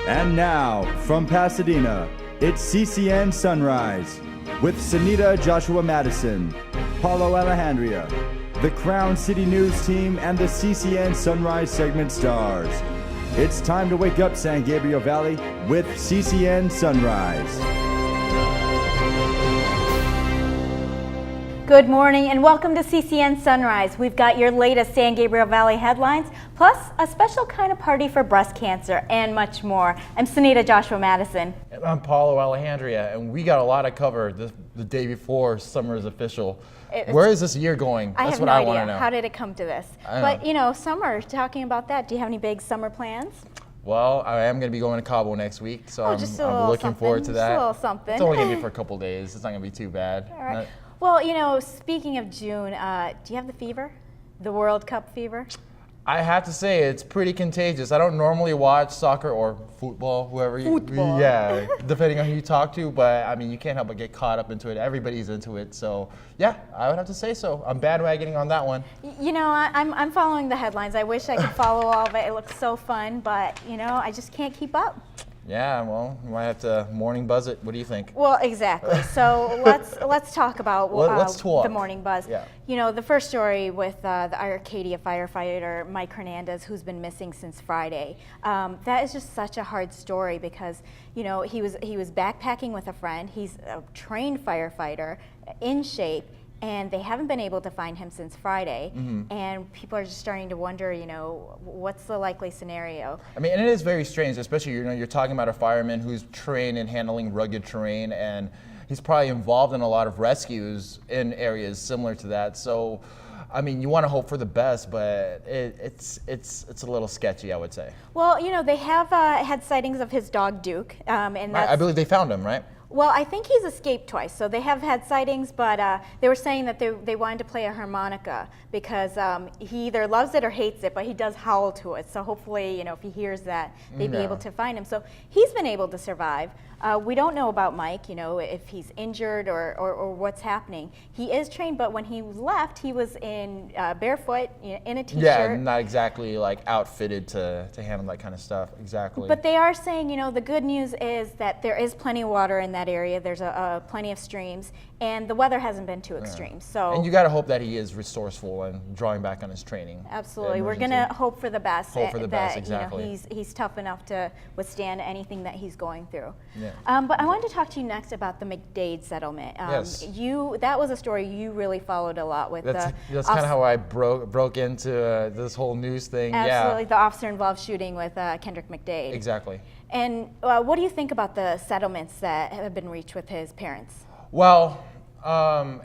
And now, from Pasadena, it's CCN Sunrise with Sehnita Joshua Mattison, Paulo Alejandria, the Crown City News team, and the CCN Sunrise segment stars. It's time to wake up San Gabriel Valley with CCN Sunrise. Good morning and welcome to CCN Sunrise. We've got your latest San Gabriel Valley headlines, plus a special kind of party for breast cancer and much more. I'm Sehnita Joshua Mattison. And I'm Paulo Alejandria, and we got a lot to cover the day before summer is official. Where is this year going? That's what I want to know. How did it come to this? But you know, summer, talking about that, do you have any big summer plans? Well, I am going to be going to Cabo next week, so I'm looking forward to that. Just a little something. It's only going to be for a couple days. It's not going to be too bad. All right. Well, you know, speaking of June, do you have the fever? The World Cup fever? I have to say, it's pretty contagious. I don't normally watch soccer or football, yeah, depending on who you talk to, but I mean, you can't help but get caught up into it. Everybody's into it, so yeah, I would have to say so. I'm bandwagoning on that one. You know, I'm following the headlines. I wish I could follow all of it. It looks so fun, but you know, I just can't keep up. Yeah, well, you might have to morning buzz it. What do you think? Well, exactly. So let's talk about the morning buzz. Yeah. You know, the first story with the Arcadia Firefighter Mike Herdman, who's been missing since Friday. That is just such a hard story because you know he was backpacking with a friend. He's a trained firefighter, in shape. And they haven't been able to find him since Friday, and people are just starting to wonder, you know, what's the likely scenario? I mean, and it is very strange, especially, you know, you're talking about a fireman who's trained in handling rugged terrain, and he's probably involved in a lot of rescues in areas similar to that. So, I mean, you want to hope for the best, but it's a little sketchy, I would say. Well, you know, they have had sightings of his dog Duke, and that's, I believe they found him, right? Well, I think he's escaped twice, so they have had sightings, but they were saying that they wanted to play a harmonica because he either loves it or hates it, but he does howl to it. So hopefully, you know, if he hears that, they'd be able to find him. So he's been able to survive. We don't know about Mike, you know, if he's injured or what's happening. He is trained, but when he left, he was in barefoot, in a t-shirt. Yeah, not exactly like outfitted to handle that kind of stuff. Exactly. But they are saying, you know, the good news is that there is plenty of water in that area. There's plenty of streams, and the weather hasn't been too extreme. So. And you got to hope that he is resourceful and drawing back on his training. Absolutely, we're gonna hope for the best. Hope for the best, exactly. You know, he's tough enough to withstand anything that he's going through. Yeah. But I wanted to talk to you next about the McDade settlement. Yes. That was a story you really followed a lot with. That's kind of how I broke into this whole news thing. Absolutely, yeah. The officer-involved shooting with Kendrick McDade. Exactly. And what do you think about the settlements that have been reached with his parents? Well,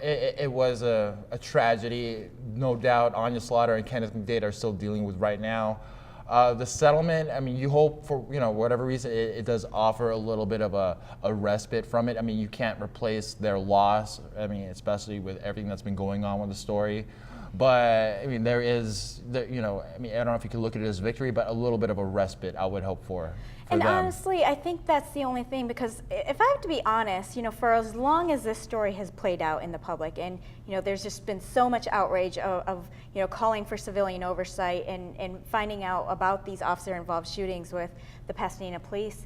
it was a tragedy. No doubt Anya Slaughter and Kenneth McDade are still dealing with right now. The settlement, I mean, you hope for, you know, whatever reason, it does offer a little bit of a respite from it. I mean, you can't replace their loss, I mean, especially with everything that's been going on with the story. But, I mean, you know, I mean, I don't know if you could look at it as victory, but a little bit of a respite I would hope for and them. Honestly, I think that's the only thing, because if I have to be honest, you know, for as long as this story has played out in the public, and you know, there's just been so much outrage of you know, calling for civilian oversight and finding out about these officer-involved shootings with the Pasadena police.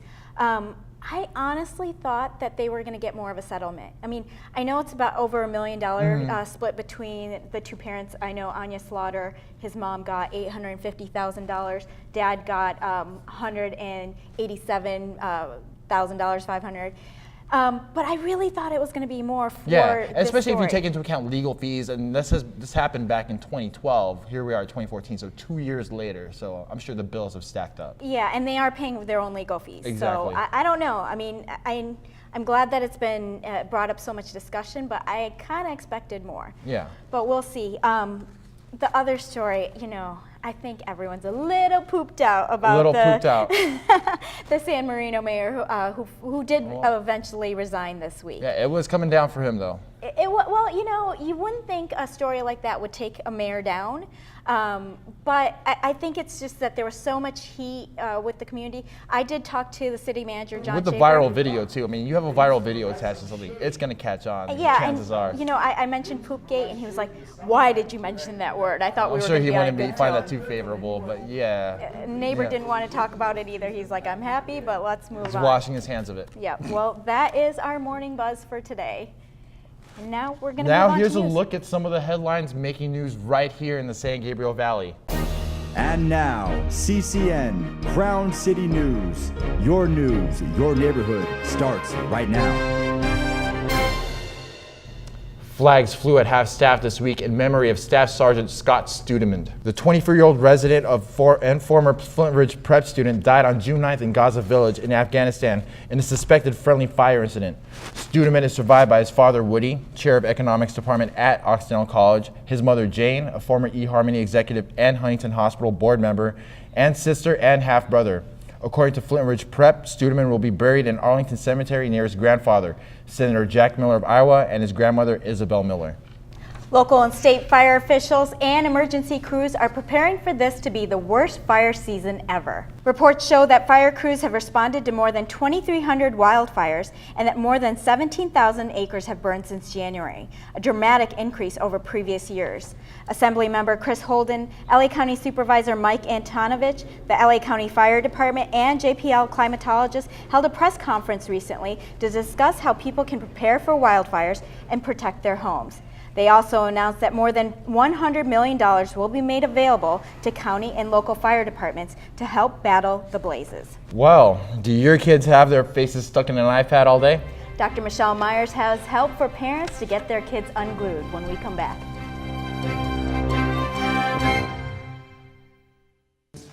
I honestly thought that they were going to get more of a settlement. I mean, I know it's about over $1 million split between the two parents. I know Anya Slaughter, his mom got $850,000. Dad got $187,000, 500. But I really thought it was going to be more for especially if you take into account legal fees, and this happened back in 2012. Here we are, 2014, so 2 years later. So I'm sure the bills have stacked up. Yeah, and they are paying their own legal fees. Exactly. So I don't know. I mean, I'm glad that it's been brought up so much discussion, but I kind of expected more. Yeah. But we'll see. The other story, you know, I think everyone's a little pooped out about the San Marino mayor who did eventually resign this week. Yeah, it was coming down for him though. Well, you know, you wouldn't think a story like that would take a mayor down, but I think it's just that there was so much heat with the community. I did talk to the city manager, John With the Schaefer. viral video too. I mean, you have a viral video attached to something, it's going to catch on. Yeah, chances are. you know, I mentioned Poopgate, and he was like, "Why did you mention that word?" I thought I'm we were sure going he to be on a wouldn't good find that tone. too favorable, but yeah. Neighbor Yeah. didn't want to talk about it either. He's like, "I'm happy, but let's move He's on." washing his hands of it. Yeah. Well, that is our morning buzz for today. And now we're going to Now move on here's to a news. look at some of the headlines making news right here in the San Gabriel Valley. And now, CCN, Crown City News. Your news, your neighborhood starts right now. Flags flew at half-staff this week in memory of Staff Sergeant Scott Studemond. The 24-year-old resident and former Flint Ridge prep student died on June 9th in Gaza Village in Afghanistan in a suspected friendly fire incident. Studemond is survived by his father, Woody, chair of economics department at Occidental College, his mother, Jane, a former eHarmony executive and Huntington Hospital board member, and sister and half-brother. According to Flint Ridge Prep, Studemond will be buried in Arlington Cemetery near his grandfather, Senator Jack Miller of Iowa, and his grandmother, Isabel Miller. Local and state fire officials and emergency crews are preparing for this to be the worst fire season ever. Reports show that fire crews have responded to more than 2,300 wildfires and that more than 17,000 acres have burned since January, a dramatic increase over previous years. Assemblymember Chris Holden, LA County Supervisor Mike Antonovich, the LA County Fire Department, and JPL climatologists held a press conference recently to discuss how people can prepare for wildfires and protect their homes. They also announced that more than $100 million will be made available to county and local fire departments to help battle the blazes. Well, do your kids have their faces stuck in an iPad all day? Dr. Michelle Myers has help for parents to get their kids unglued when we come back.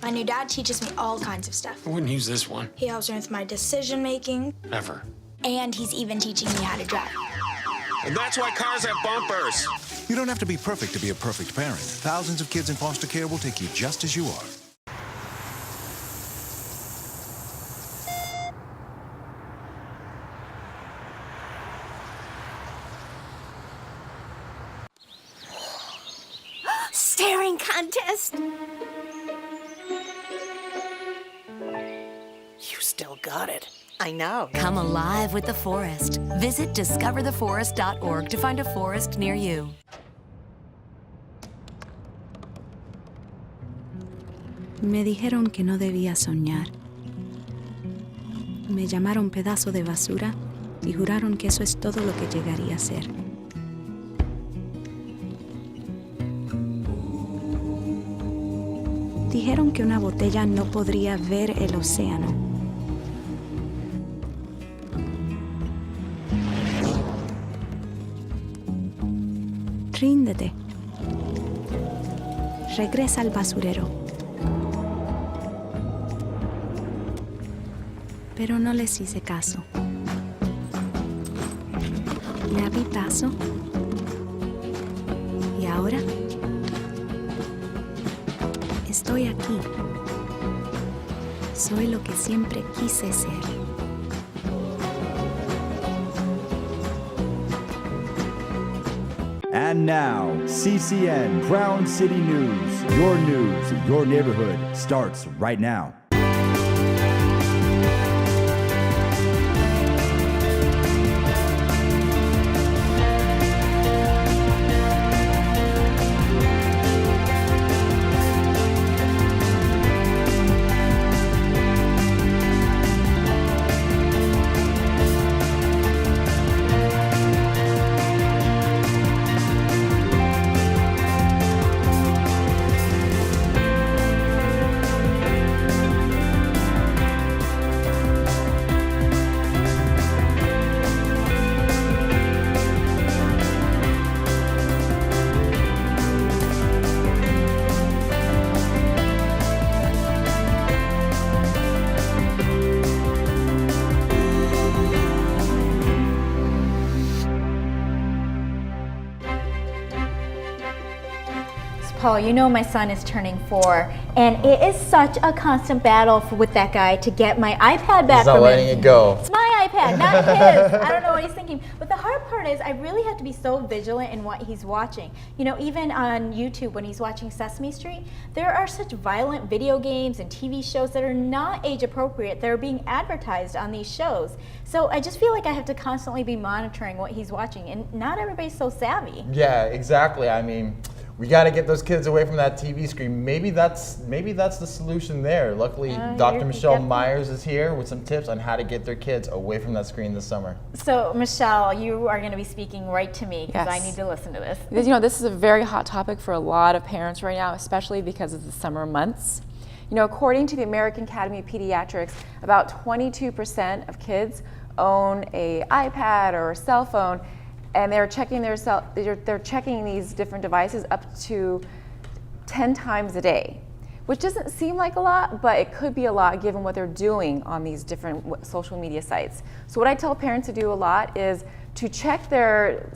My new dad teaches me all kinds of stuff. I wouldn't use this one. He helps me with my decision making, Ever. and he's even teaching me how to drive. And that's why cars have bumpers. You don't have to be perfect to be a perfect parent. Thousands of kids in foster care will take you just as you are. Staring contest! You still got it. I know. Come alive with the forest. Visit discovertheforest.org to find a forest near you. Me dijeron que no debía soñar. Me llamaron pedazo de basura y juraron que eso es todo lo que llegaría a ser. Dijeron que una botella no podría ver el océano. Ríndete. Regresa al basurero. Pero no les hice caso. Le abrí paso. Y ahora estoy aquí. Soy lo que siempre quise ser. And now, CCN, Crown City News. Your neighborhood starts right now. Paul, you know my son is turning 4, and it is such a constant battle with that guy to get my iPad back He's not from letting him. it go. It's my iPad, not his. I don't know what he's thinking. But the hard part is I really have to be so vigilant in what he's watching. You know, even on YouTube when he's watching Sesame Street, there are such violent video games and TV shows that are not age appropriate. They're being advertised on these shows. So I just feel like I have to constantly be monitoring what he's watching, and not everybody's so savvy. Yeah, exactly. I mean, we got to get those kids away from that TV screen. Maybe that's the solution there. Luckily, Dr. Michelle Myers is here with some tips on how to get their kids away from that screen this summer. So, Michelle, you are going to be speaking right to me because Yes. I need to listen to this. Because, you know, this is a very hot topic for a lot of parents right now, especially because of the summer months. You know, according to the American Academy of Pediatrics, about 22% of kids own a iPad or a cell phone, and they're checking they're checking these different devices up to 10 times a day, which doesn't seem like a lot, but it could be a lot given what they're doing on these different social media sites. So what I tell parents to do a lot is to check their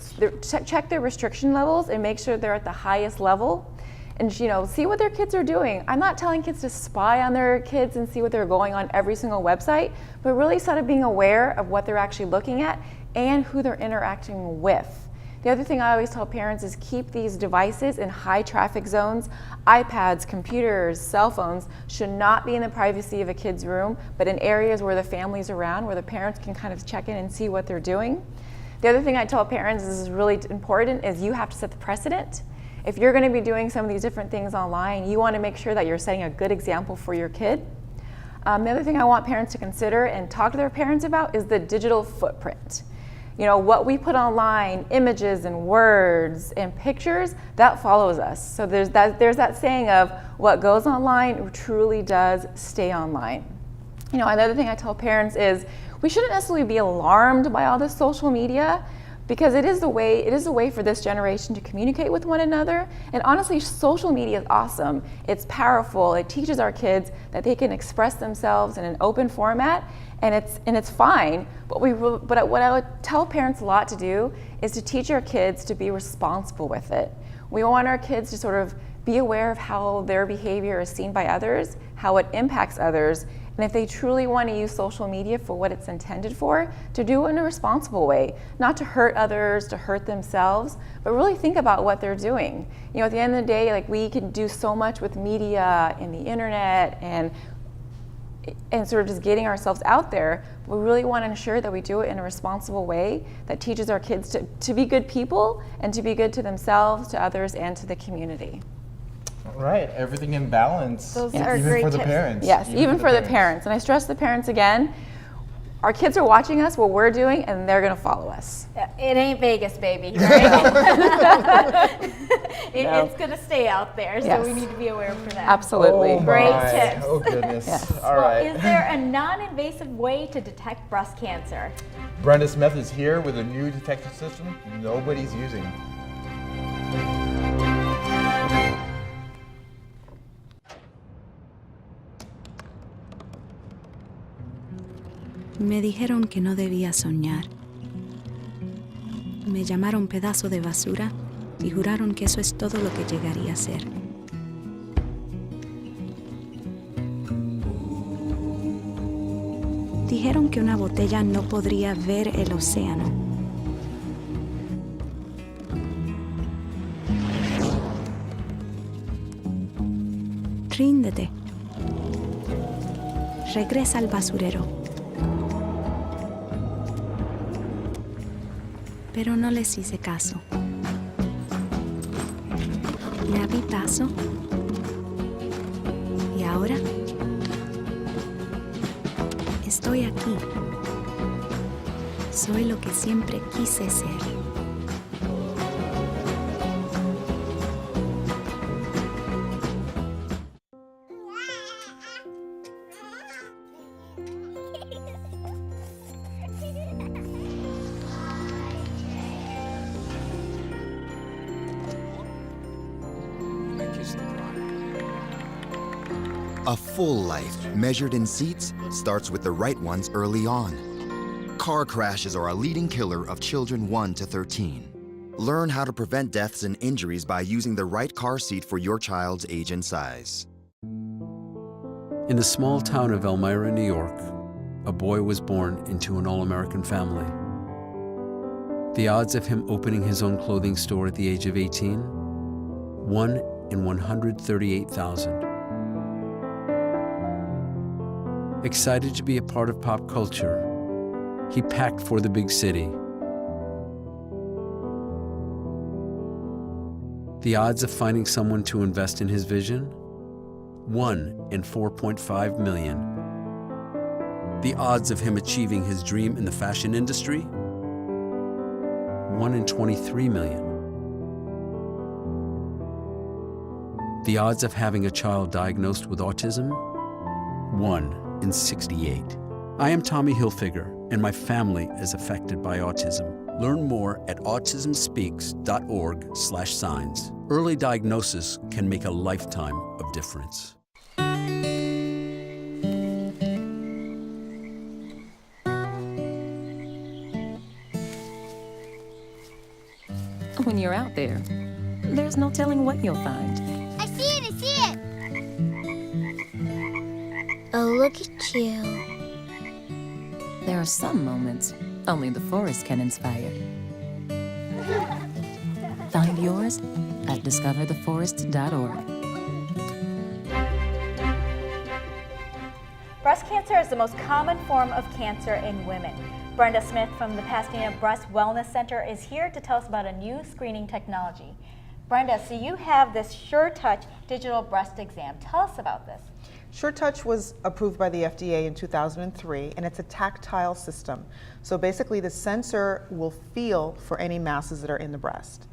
restriction levels and make sure they're at the highest level, and, you know, see what their kids are doing. I'm not telling kids to spy on their kids and see what they're going on every single website, but really sort of being aware of what they're actually looking at and who they're interacting with. The other thing I always tell parents is keep these devices in high traffic zones. iPads, computers, cell phones should not be in the privacy of a kid's room, but in areas where the family's around, where the parents can kind of check in and see what they're doing. The other thing I tell parents is really important is you have to set the precedent. If you're going to be doing some of these different things online, you want to make sure that you're setting a good example for your kid. The other thing I want parents to consider and talk to their parents about is the digital footprint. You know, what we put online, images and words and pictures, that follows us. So there's that saying of what goes online truly does stay online. You know, another thing I tell parents is we shouldn't necessarily be alarmed by all this social media, because it is the way for this generation to communicate with one another. And honestly, social media is awesome. It's powerful. It teaches our kids that they can express themselves in an open format, and it's fine. But what I would tell parents a lot to do is to teach our kids to be responsible with it. We want our kids to sort of be aware of how their behavior is seen by others, how it impacts others, and if they truly want to use social media for what it's intended for, to do it in a responsible way, not to hurt others, to hurt themselves, but really think about what they're doing. You know, at the end of the day, like, we can do so much with media and the internet and sort of just getting ourselves out there. We really want to ensure that we do it in a responsible way that teaches our kids to be good people and to be good to themselves, to others, and to the community. Right, everything in balance. Those are even great for the tips. parents. Yes, even for the parents. And I stress the parents again, our kids are watching us, what we're doing, and they're going to follow us. It ain't Vegas, baby, right? It's going to stay out there, so Yes. we need to be aware for that. Absolutely. Oh Great my. tips. Oh goodness. Yes. All Well, right. is there a non-invasive way to detect breast cancer? Brenda Smith is here with a new detection system nobody's using. Me dijeron que no debía soñar. Me llamaron pedazo de basura y juraron que eso es todo lo que llegaría a ser. Dijeron que una botella no podría ver el océano. Ríndete. Regresa al basurero. Pero no les hice caso. Le abrí paso. Y ahora estoy aquí. Soy lo que siempre quise ser. A full life, measured in seats, starts with the right ones early on. Car crashes are a leading killer of children 1 to 13. Learn how to prevent deaths and injuries by using the right car seat for your child's age and size. In the small town of Elmira, New York, a boy was born into an all-American family. The odds of him opening his own clothing store at the age of 18? 1 in 138,000. Excited to be a part of pop culture, he packed for the big city. The odds of finding someone to invest in his vision? 1 in 4.5 million. The odds of him achieving his dream in the fashion industry? 1 in 23 million. The odds of having a child diagnosed with autism? 1 in 68. I am Tommy Hilfiger, and my family is affected by autism. Learn more at autismspeaks.org/signs. Early diagnosis can make a lifetime of difference. When you're out there, there's no telling what you'll find. I see it! I see it! Oh, look at you. There are some moments only the forest can inspire. Find yours at discovertheforest.org. Breast cancer is the most common form of cancer in women. Brenda Smith from the Pasadena Breast Wellness Center is here to tell us about a new screening technology. Brenda, so you have this SureTouch digital breast exam. Tell us about this. SureTouch was approved by the FDA in 2003, and it's a tactile system. So basically the sensor will feel for any masses that are in the breast.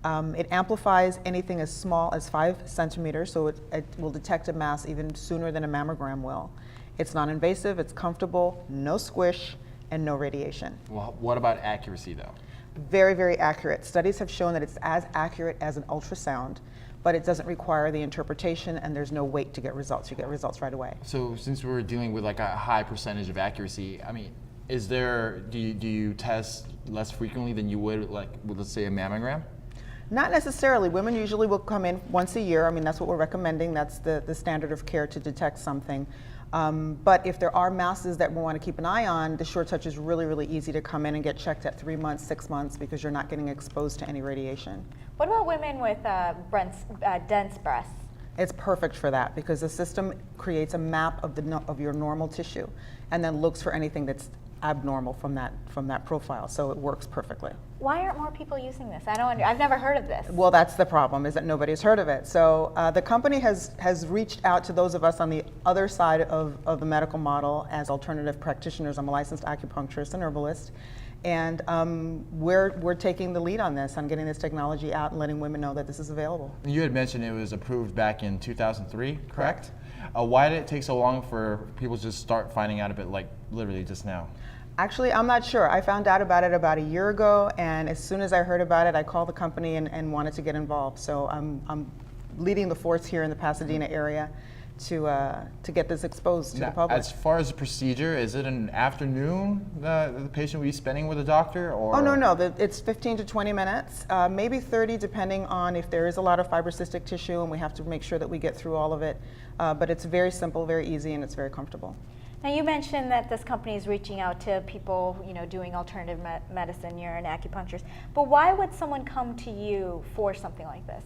It amplifies anything as small as 5 centimeters, so it will detect a mass even sooner than a mammogram will. It's non-invasive, it's comfortable, no squish, and no radiation. Well, what about accuracy though? Very, very accurate. Studies have shown that it's as accurate as an ultrasound, but it doesn't require the interpretation, and there's no wait to get results. You get results right away. So since we're dealing with like a high percentage of accuracy, I mean, do you test less frequently than you would like with, let's say, a mammogram? Not necessarily. Women usually will come in once a year. I mean, that's what we're recommending. That's the standard of care to detect something. But if there are masses that we want to keep an eye on, the SureTouch is really, really easy to come in and get checked at 3 months, 6 months, because you're not getting exposed to any radiation. What about women with dense breasts? It's perfect for that because the system creates a map of your normal tissue and then looks for anything that's abnormal from that profile. So it works perfectly. Why aren't more people using this? I've never heard of this. Well, that's the problem, is that nobody's heard of it. So the company has reached out to those of us on the other side of the medical model as alternative practitioners. I'm a licensed acupuncturist and herbalist. And we're taking the lead on this, on getting this technology out and letting women know that this is available. You had mentioned it was approved back in 2003, correct? Why did it take so long for people to just start finding out about it, like literally just now? Actually, I'm not sure. I found out about it about a year ago, and as soon as I heard about it, I called the company and wanted to get involved. So I'm leading the force here in the Pasadena area to get this exposed to the public. As far as the procedure, is it an afternoon the patient will be spending with a doctor? Or? Oh, no. It's 15 to 20 minutes, maybe 30 depending on if there is a lot of fibrocystic tissue, and we have to make sure that we get through all of it. But it's very simple, very easy, and it's very comfortable. Now you mentioned that this company is reaching out to people, doing alternative medicine. You're an acupuncturist, but why would someone come to you for something like this?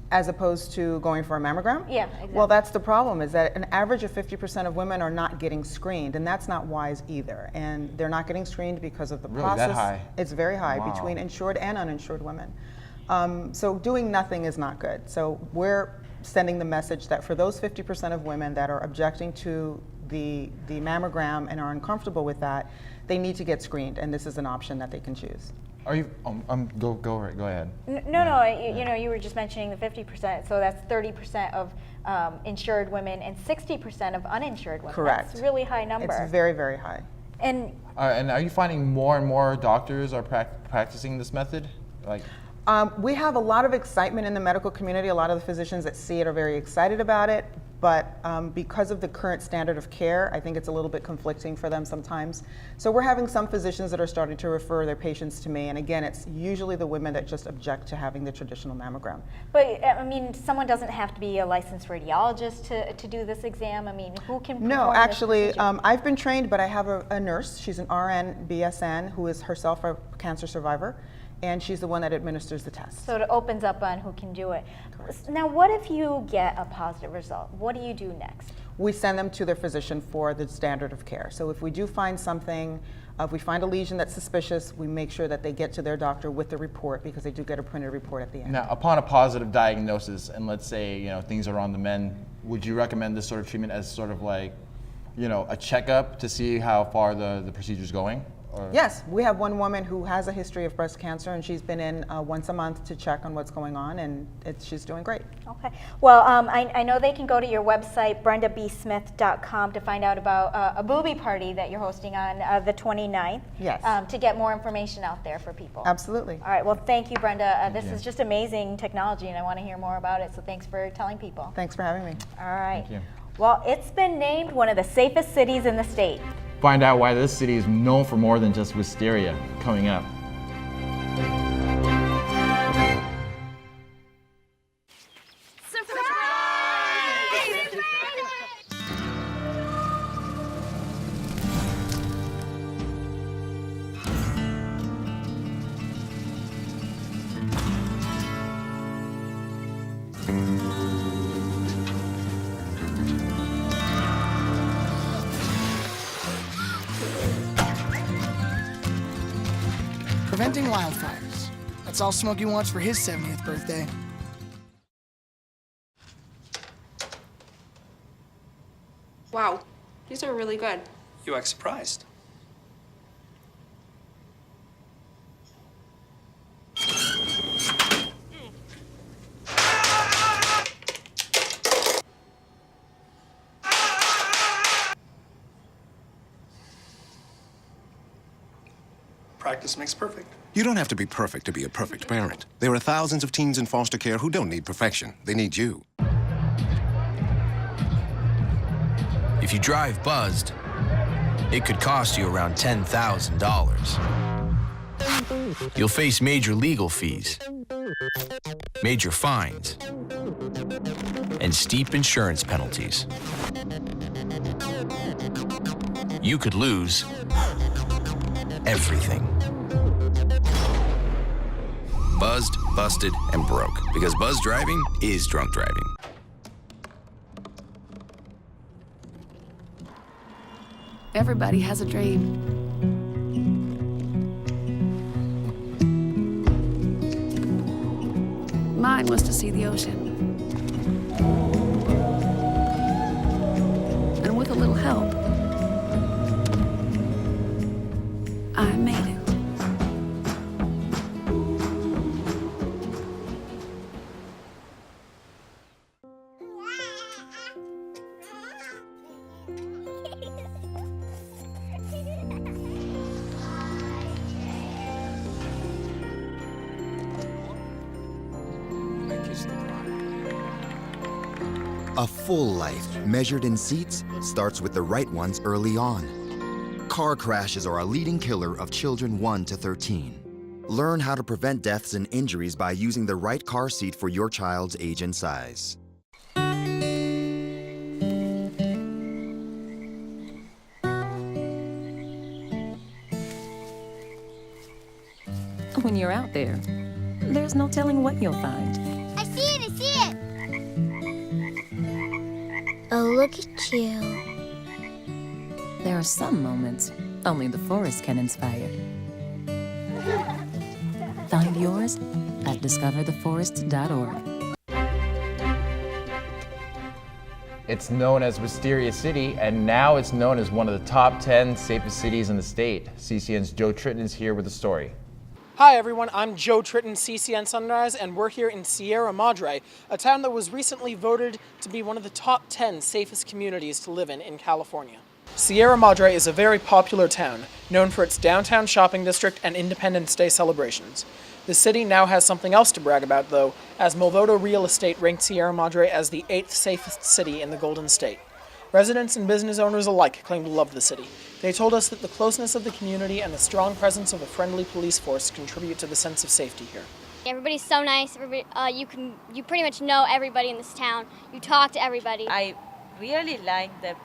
As opposed to going for a mammogram? Yeah, exactly. Well, that's the problem, is that an average of 50% of women are not getting screened, and that's not wise either. And they're not getting screened because of the process. Really, that high? It's very high, Wow. between insured and uninsured women. So doing nothing is not good. So we're sending the message that for those 50% of women that are objecting to the mammogram and are uncomfortable with that, they need to get screened, and this is an option that they can choose. Are you? Go ahead. No. You were just mentioning the 50%, so that's 30% of insured women and 60% of uninsured women. Correct. That's a really high number. It's very, very high. And are you finding more and more doctors are practicing this method? We have a lot of excitement in the medical community. A lot of the physicians that see it are very excited about it, but because of the current standard of care, I think it's a little bit conflicting for them sometimes. So we're having some physicians that are starting to refer their patients to me, and again, it's usually the women that just object to having the traditional mammogram. But I mean, someone doesn't have to be a licensed radiologist to do this exam. I mean, who can perform No, actually, this I've been trained, but I have a nurse. She's an RN BSN who is herself a cancer survivor, and she's the one that administers the test. So it opens up on who can do it. Now, what if you get a positive result? What do you do next? We send them to their physician for the standard of care. So if we do find something, if we find a lesion that's suspicious, we make sure that they get to their doctor with the report, because they do get a printed report at the end. Now, upon a positive diagnosis, and let's say things are on the mend, would you recommend this sort of treatment as sort of like a checkup to see how far the procedure's going? Or? Yes, we have one woman who has a history of breast cancer, and she's been in once a month to check on what's going on, and she's doing great. Okay. Well, I know they can go to your website, brendabsmith.com, to find out about a booby party that you're hosting on the 29th. Yes. To get more information out there for people. Absolutely. All right. Well, thank you, Brenda. This is just amazing technology, and I want to hear more about it, so thanks for telling people. Thanks for having me. All right. Thank you. Well, it's been named one of the safest cities in the state. Find out why this city is known for more than just wisteria, coming up. Preventing wildfires. That's all Smokey wants for his 70th birthday. Wow, these are really good. You act surprised. Practice makes perfect. You don't have to be perfect to be a perfect parent. There are thousands of teens in foster care who don't need perfection. They need you. If you drive buzzed, it could cost you around $10,000. You'll face major legal fees, major fines, and steep insurance penalties. You could lose everything. Buzzed, busted, and broke. Because buzz driving is drunk driving. Everybody has a dream. Mine was to see the ocean. And with a little help, I made it. A full life, measured in seats, starts with the right ones early on. Car crashes are a leading killer of children 1 to 13. Learn how to prevent deaths and injuries by using the right car seat for your child's age and size. When you're out there, there's no telling what you'll find. I see it, I see it! Oh, look at you. There are some moments only the forest can inspire. Find yours at discovertheforest.org. It's known as Wisteria City, and now it's known as one of the top 10 safest cities in the state. CCN's Joe Tritton is here with a story. Hi everyone, I'm Joe Tritton, CCN Sunrise, and we're here in Sierra Madre, a town that was recently voted to be one of the top 10 safest communities to live in California. Sierra Madre is a very popular town, known for its downtown shopping district and Independence Day celebrations. The city now has something else to brag about, though, as Movoto Real Estate ranked Sierra Madre as the 8th safest city in the Golden State. Residents and business owners alike claim to love the city. They told us that the closeness of the community and the strong presence of a friendly police force contribute to the sense of safety here. Everybody's so nice. You pretty much know everybody in this town. You talk to everybody. I really like the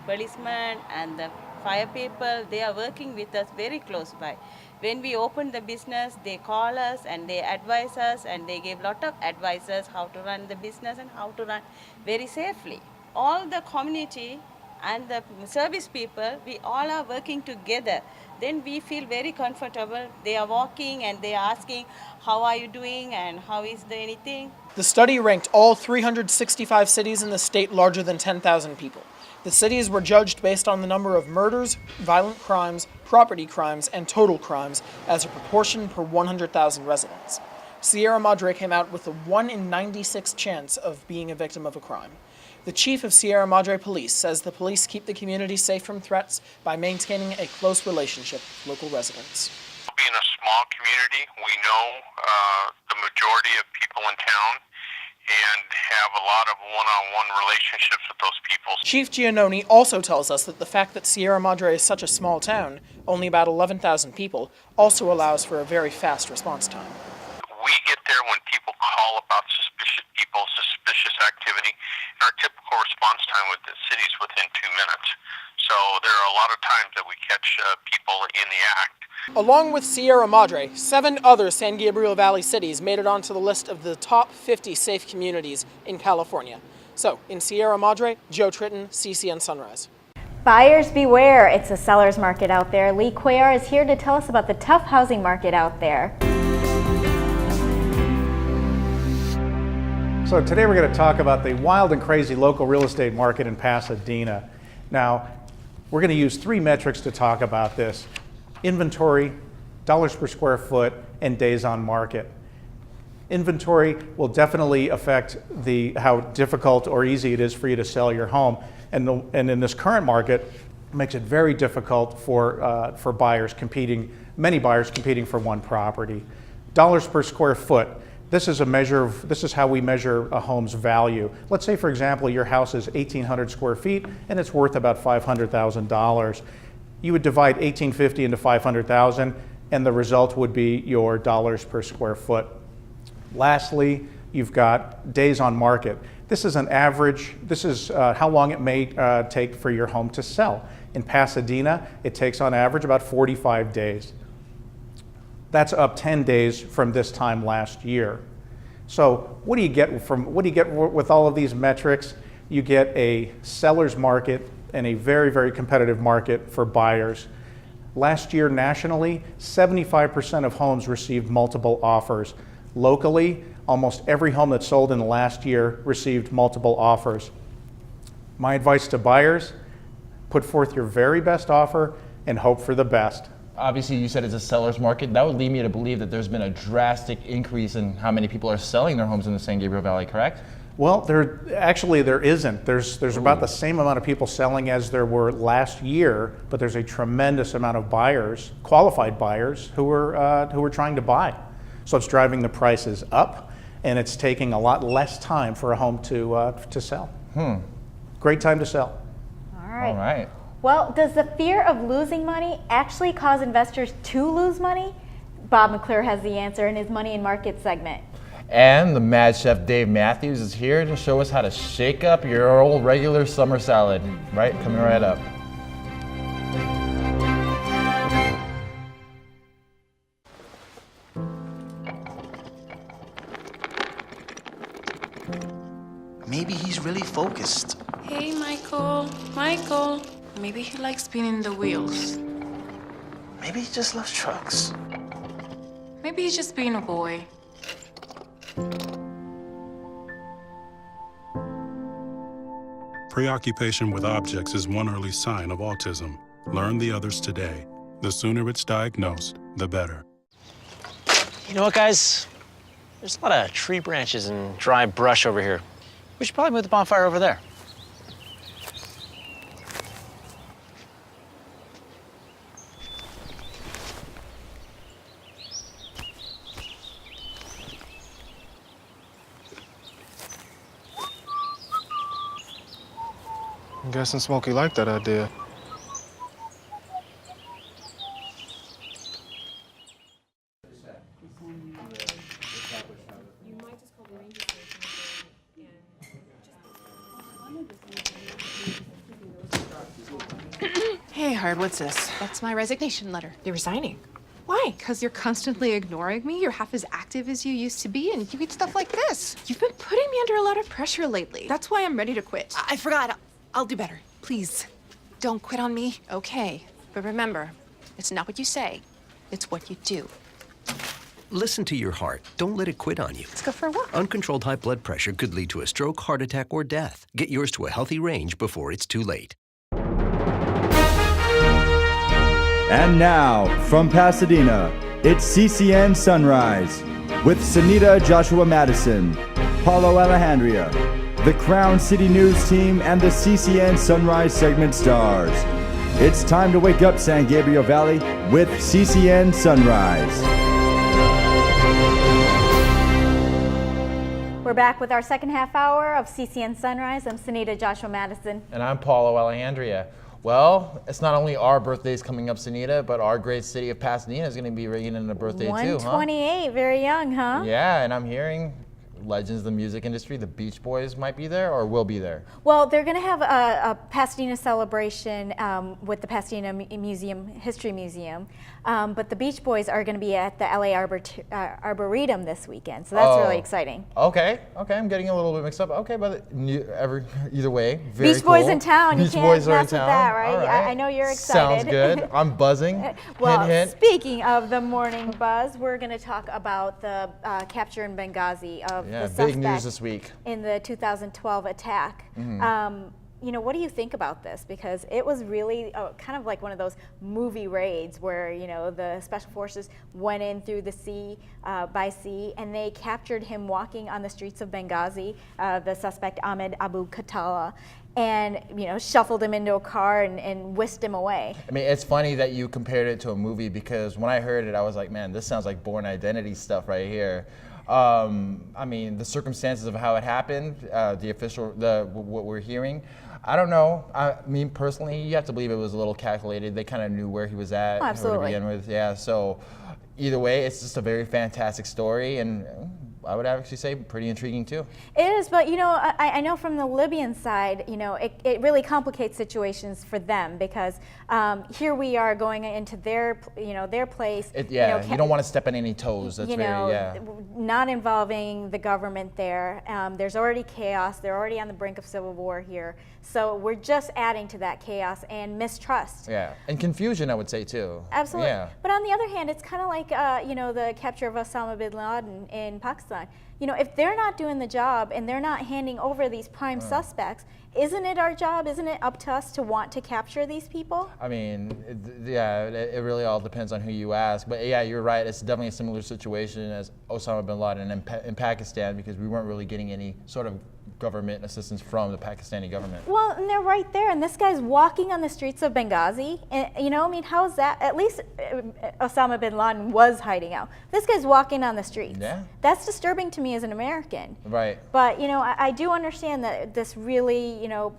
policemen and the fire people. They are working with us very close by. When we open the business, they call us and they advise us, and they give a lot of advices how to run the business and how to run very safely. All the community and the service people, we all are working together. Then we feel very comfortable. They are walking and they are asking, how are you doing and how is there anything? The study ranked all 365 cities in the state larger than 10,000 people. The cities were judged based on the number of murders, violent crimes, property crimes, and total crimes as a proportion per 100,000 residents. Sierra Madre came out with a 1 in 96 chance of being a victim of a crime. The chief of Sierra Madre Police says the police keep the community safe from threats by maintaining a close relationship with local residents. Being a small community, we know the majority of people in town and have a lot of one-on-one relationships with those people. Chief Giannoni also tells us that the fact that Sierra Madre is such a small town, only about 11,000 people, also allows for a very fast response time. We get there when people call about suspicious people, suspicious activity, and our typical response time with the city is within 2 minutes. So there are a lot of times that we catch people in the act. Along with Sierra Madre, 7 other San Gabriel Valley cities made it onto the list of the top 50 safe communities in California. So, in Sierra Madre, Joe Tritton, CCN Sunrise. Buyers beware, it's a seller's market out there. Lee Cuellar is here to tell us about the tough housing market out there. So today we're going to talk about the wild and crazy local real estate market in Pasadena. Now, we're going to use 3 metrics to talk about this: inventory, dollars per square foot, and days on market. Inventory will definitely affect how difficult or easy it is for you to sell your home. And in this current market, it makes it very difficult for buyers many buyers competing for one property. Dollars per square foot. This is how we measure a home's value. Let's say, for example, your house is 1,800 square feet and it's worth about $500,000. You would divide 1,850 into 500,000, and the result would be your dollars per square foot. Lastly, you've got days on market. This is an average. This is how long it may take for your home to sell. In Pasadena, it takes on average about 45 days. That's up 10 days from this time last year. So what do you get with all of these metrics? You get a seller's market and a very, very competitive market for buyers. Last year nationally, 75% of homes received multiple offers. Locally, almost every home that sold in the last year received multiple offers. My advice to buyers: put forth your very best offer and hope for the best. Obviously, you said it's a seller's market. That would lead me to believe that there's been a drastic increase in how many people are selling their homes in the San Gabriel Valley, correct? Well, there isn't. There's about the same amount of people selling as there were last year, but there's a tremendous amount of buyers, qualified buyers, who are trying to buy. So it's driving the prices up, and it's taking a lot less time for a home to sell. Great time to sell. All right. All right. Well, does the fear of losing money actually cause investors to lose money? Bob McClure has the answer in his Money and Market segment. And the Mad Chef Dave Matthews is here to show us how to shake up your old regular summer salad. Right, coming right up. Maybe he's really focused. Hey, Michael. Michael. Maybe he likes spinning the wheels. Maybe he just loves trucks. Maybe he's just being a boy. Preoccupation with objects is one early sign of autism. Learn the others today. The sooner it's diagnosed, the better. You know what, guys? There's a lot of tree branches and dry brush over here. We should probably move the bonfire over there. I'm guessing Smokey liked that idea. Hey, Hard, what's this? That's my resignation letter. You're resigning. Why? Because you're constantly ignoring me. You're half as active as you used to be, and you eat stuff like this. You've been putting me under a lot of pressure lately. That's why I'm ready to quit. I forgot. I'll do better. Please. Don't quit on me. Okay. But remember, it's not what you say, it's what you do. Listen to your heart. Don't let it quit on you. Let's go for a walk. Uncontrolled high blood pressure could lead to a stroke, heart attack, or death. Get yours to a healthy range before it's too late. And now, from Pasadena, it's CCN Sunrise with Sehnita Joshua Mattison, Paulo Alejandria, the Crown City News team, and the CCN Sunrise segment stars. It's time to wake up, San Gabriel Valley, with CCN Sunrise. We're back with our second half hour of CCN Sunrise. I'm Sehnita Joshua Mattison. And I'm Paulo Alejandria. Well, it's not only our birthdays coming up, Sehnita, but our great city of Pasadena is going to be ringing in a birthday too, huh? 128, very young, huh? Yeah, and I'm hearing legends of the music industry, the Beach Boys might be there or will be there. Well, they're going to have a Pasadena celebration with the Pasadena History Museum, but the Beach Boys are going to be at the LA Arboretum this weekend, so that's really exciting. Okay, I'm getting a little bit mixed up. Okay, but either way, very Beach Boys cool. in town, Beach you can't Boys mess are in with town. that, right? All right. I know you're excited. Sounds good. I'm buzzing. Well, hint, hint. Speaking of the morning buzz, we're going to talk about the capture in Benghazi of the suspect big news this week in the 2012 attack. You know, what do you think about this? Because it was really kind of like one of those movie raids where, you know, the special forces went in through the sea, by sea, and they captured him walking on the streets of Benghazi, the suspect Ahmed Abu Khattala, and, you know, shuffled him into a car and whisked him away. I mean, it's funny that you compared it to a movie because when I heard it, I was like, man, this sounds like Bourne Identity stuff right here. I mean, the circumstances of how it happened, what we're hearing, I don't know. I mean, personally, you have to believe it was a little calculated. They kind of knew where he was at to begin with. Yeah, so either way, it's just a very fantastic story, and I would actually say pretty intriguing too. It is, but you know, I know from the Libyan side, you know, it really complicates situations for them because here we are going into their place. You don't want to step on any toes. That's not involving the government there. There's already chaos. They're already on the brink of civil war here. So we're just adding to that chaos and mistrust. Yeah, and confusion, I would say too. Absolutely. Yeah. But on the other hand, it's kind of like you know, the capture of Osama bin Laden in Pakistan. You know, if they're not doing the job and they're not handing over these prime suspects, isn't it our job? Isn't it up to us to want to capture these people? I mean, it really all depends on who you ask. But yeah, you're right. It's definitely a similar situation as Osama bin Laden in Pakistan because we weren't really getting any sort of government assistance from the Pakistani government. Well, and they're right there, and this guy's walking on the streets of Benghazi, and you know, I mean, how is that? At least Osama bin Laden was hiding out. This guy's walking on the streets. Yeah. That's disturbing to me as an American. Right. But you know, I do understand that this really, you know,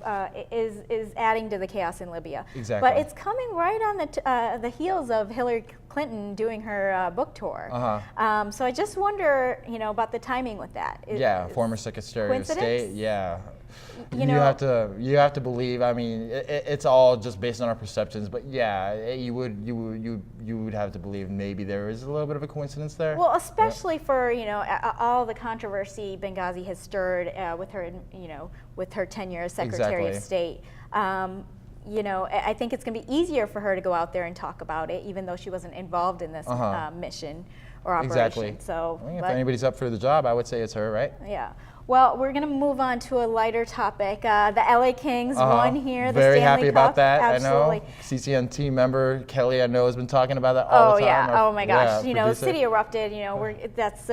is adding to the chaos in Libya. Exactly. But it's coming right on the heels of Hillary Clinton doing her book tour. So I just wonder, you know, about the timing with that. Former Secretary of State. Yeah. You have to believe. I mean, it's all just based on our perceptions. But yeah, you would have to believe maybe there is a little bit of a coincidence there. Well, especially for, you know, all the controversy Benghazi has stirred with her, you know, with her tenure as Secretary of State. You know, I think it's going to be easier for her to go out there and talk about it, even though she wasn't involved in this mission or operation. Exactly. So, I mean, if anybody's up for the job, I would say it's her, right? Yeah. Well, we're going to move on to a lighter topic. The LA Kings won here. The Very Stanley happy Cup. about that. Absolutely. I know. CCN team member Kelly, I know, has been talking about that all the time. Yeah. Oh my gosh. You know, the city erupted. You know, that's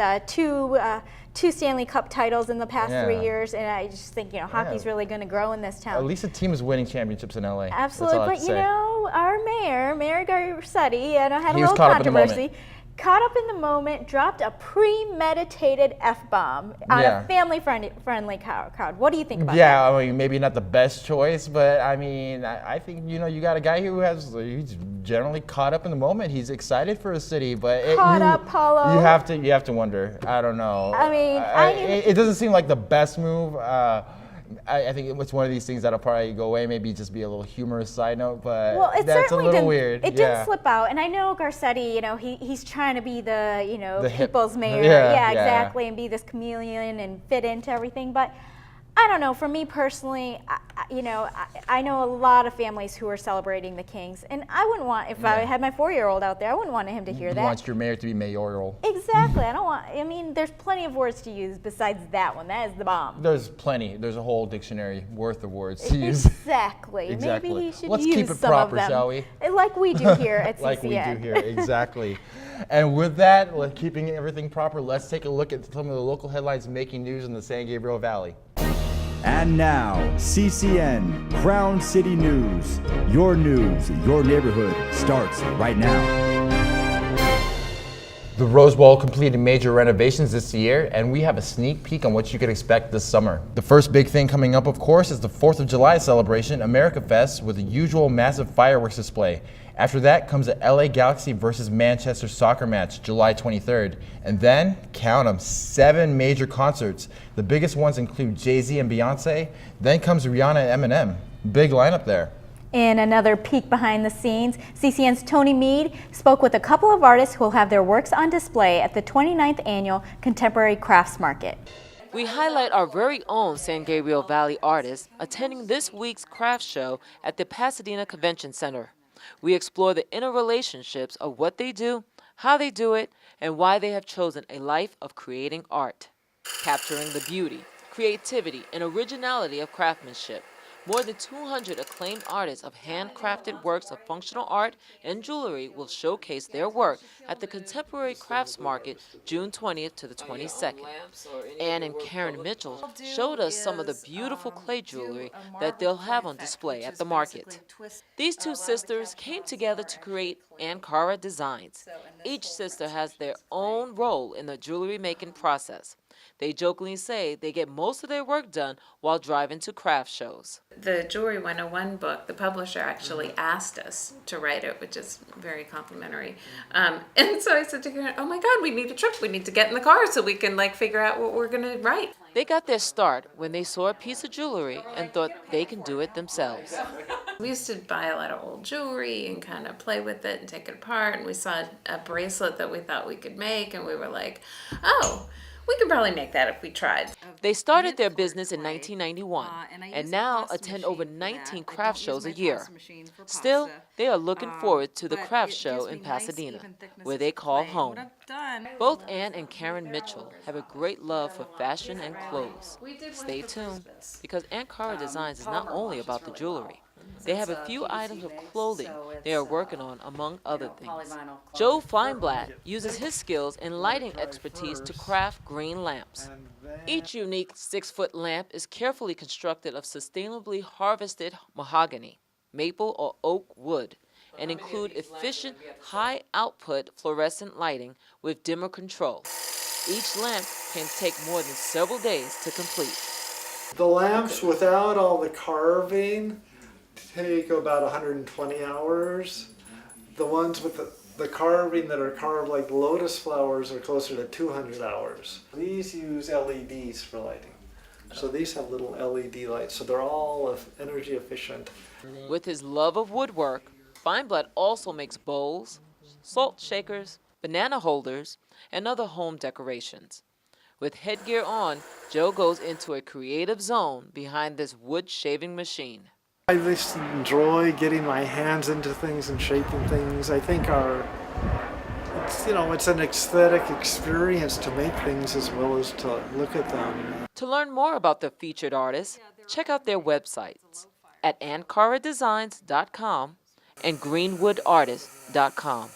two Stanley Cup titles in the past 3 years, and I just think, you know, hockey's really going to grow in this town. At least the team is winning championships in LA. Absolutely, but you know, our Mayor Garcetti, had a little caught up in the controversy. moment. caught up in the moment, dropped a premeditated F-bomb on a family-friendly crowd. What do you think about that? Yeah, I mean, maybe not the best choice, but I mean, I think, you know, you got a guy he's generally caught up in the moment. He's excited for a city, but Paulo. You have to wonder. I don't know. I mean, it doesn't seem like the best move. I think it's one of these things that'll probably go away, maybe just be a little humorous side note, but that's a little weird. It didn't slip out, and I know Garcetti, you know, he's trying to be the people's mayor, exactly, and be this chameleon and fit into everything, but I don't know, for me personally, I know a lot of families who are celebrating the Kings, and I wouldn't want, if I had my 4-year-old out there, I wouldn't want him to hear that. You want your mayor to be mayoral. Exactly. I mean, there's plenty of words to use besides that one. That is the bomb. There's plenty. There's a whole dictionary worth of words to use. Exactly. Maybe he should Let's use keep it some proper, of them. shall we? Like we do here at CCN. Like we do here, exactly. And with that, keeping everything proper, let's take a look at some of the local headlines making news in the San Gabriel Valley. And now, CCN, Crown City News. Your news, your neighborhood starts right now. The Rose Bowl completed major renovations this year, and we have a sneak peek on what you could expect this summer. The first big thing coming up, of course, is the 4th of July celebration, America Fest, with the usual massive fireworks display. After that comes the LA Galaxy versus Manchester soccer match, July 23rd. And then, count them, 7 major concerts. The biggest ones include Jay-Z and Beyonce. Then comes Rihanna and Eminem. Big lineup there. In another peek behind the scenes, CCN's Tony Mead spoke with a couple of artists who will have their works on display at the 29th Annual Contemporary Crafts Market. We highlight our very own San Gabriel Valley artists attending this week's craft show at the Pasadena Convention Center. We explore the interrelationships of what they do, how they do it, and why they have chosen a life of creating art. Capturing the beauty, creativity, and originality of craftsmanship, more than 200 acclaimed artists of handcrafted works of functional art and jewelry will showcase their work at the Contemporary Crafts Market June 20th to the 22nd. Ann and Karen Mitchell showed us some of the beautiful clay jewelry that they'll have on display at the market. These two sisters came together to create Ankara Designs. Each sister has their own role in the jewelry making process. They jokingly say they get most of their work done while driving to craft shows. The Jewelry 101 book, the publisher actually asked us to write it, which is very complimentary. And so I said to Karen, oh my God, we need a trip. We need to get in the car so we can figure out what we're going to write. They got their start when they saw a piece of jewelry and thought they can do it themselves. We used to buy a lot of old jewelry and kind of play with it and take it apart. And we saw a bracelet that we thought we could make, and we were like, oh, we could probably make that if we tried. They started their business in 1991 and now attend over 19 craft shows a year. Still, they are looking forward to the craft show in Pasadena, where they call home. Both Ann and Karen Mitchell have a great love for fashion and clothes. Stay tuned, because Ankara Designs is not only about the jewelry. They have a few items of clothing they are working on, among other things. Joe Feinblatt uses his skills and lighting expertise to craft green lamps. Each unique 6-foot lamp is carefully constructed of sustainably harvested mahogany, maple or oak wood, and include efficient, high-output fluorescent lighting with dimmer control. Each lamp can take more than several days to complete. The lamps without all the carving take about 120 hours. The ones with the carving that are carved like lotus flowers are closer to 200 hours. These use LEDs for lighting. So these have little LED lights, so they're all energy efficient. With his love of woodwork, Feinblatt also makes bowls, salt shakers, banana holders, and other home decorations. With headgear on, Joe goes into a creative zone behind this wood shaving machine. I just enjoy getting my hands into things and shaping things. I think it's an aesthetic experience to make things as well as to look at them. To learn more about the featured artists, check out their websites at ankaradesigns.com and greenwoodartist.com.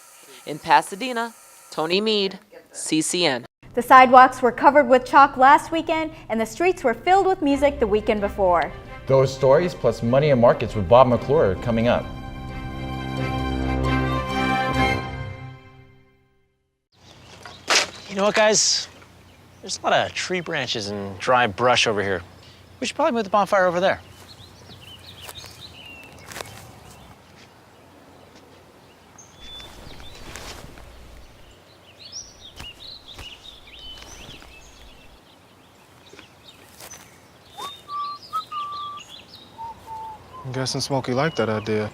In Pasadena, Tony Mead, CCN. The sidewalks were covered with chalk last weekend, and the streets were filled with music the weekend before. Those stories plus money and markets with Bob McClure coming up. You know what, guys? There's a lot of tree branches and dry brush over here. We should probably move the bonfire over there. I'm guessing Smokey liked that idea.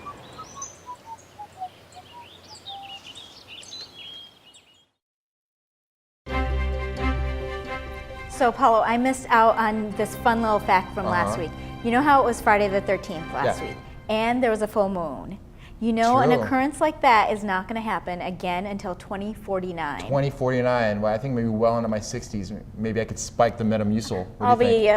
So, Paulo, I missed out on this fun little fact from last week. You know how it was Friday the 13th last week? And there was a full moon. You know, an occurrence like that is not going to happen again until 2049. 2049. Well, I think maybe well into my 60s. Maybe I could spike the Metamucil. I'll be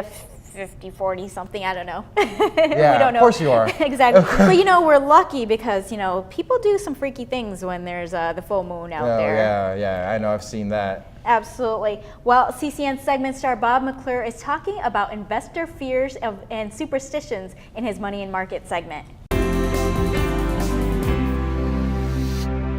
50, 40 something, I don't know. Yeah, we don't know. Of course you are. Exactly. But you know, we're lucky because, you know, people do some freaky things when there's the full moon out there. Yeah, I know, I've seen that. Absolutely. Well, CCN segment star Bob McClure is talking about investor fears and superstitions in his Money and Market segment.